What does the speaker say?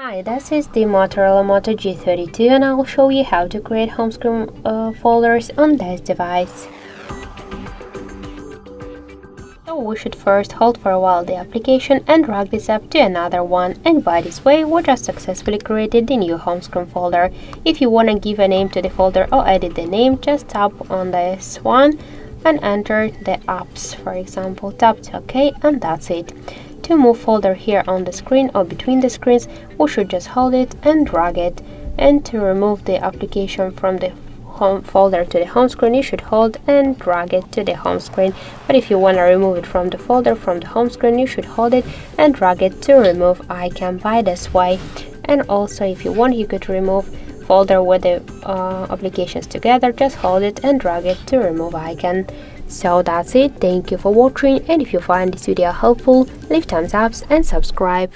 Hi, this is the Motorola Moto G32 and I will show you how to create home screen folders on this device. So we should first hold for a while the application and drag this up to another one, and by this way we just successfully created the new home screen folder. If you want to give a name to the folder or edit the name, just tap on this one and enter the apps, for example, tap to OK, and that's it. To move folder here on the screen or between the screens, we should just hold it and drag it. And to remove the application from the home folder to the home screen, you should hold and drag it to the home screen. But if you want to remove it from the folder from the home screen, you should hold it and drag it to remove icon by this way. And also, if you want, you could remove folder with the applications together. Just hold it and drag it to remove icon. So that's it. Thank you for watching, and if you find this video helpful, leave thumbs up and subscribe.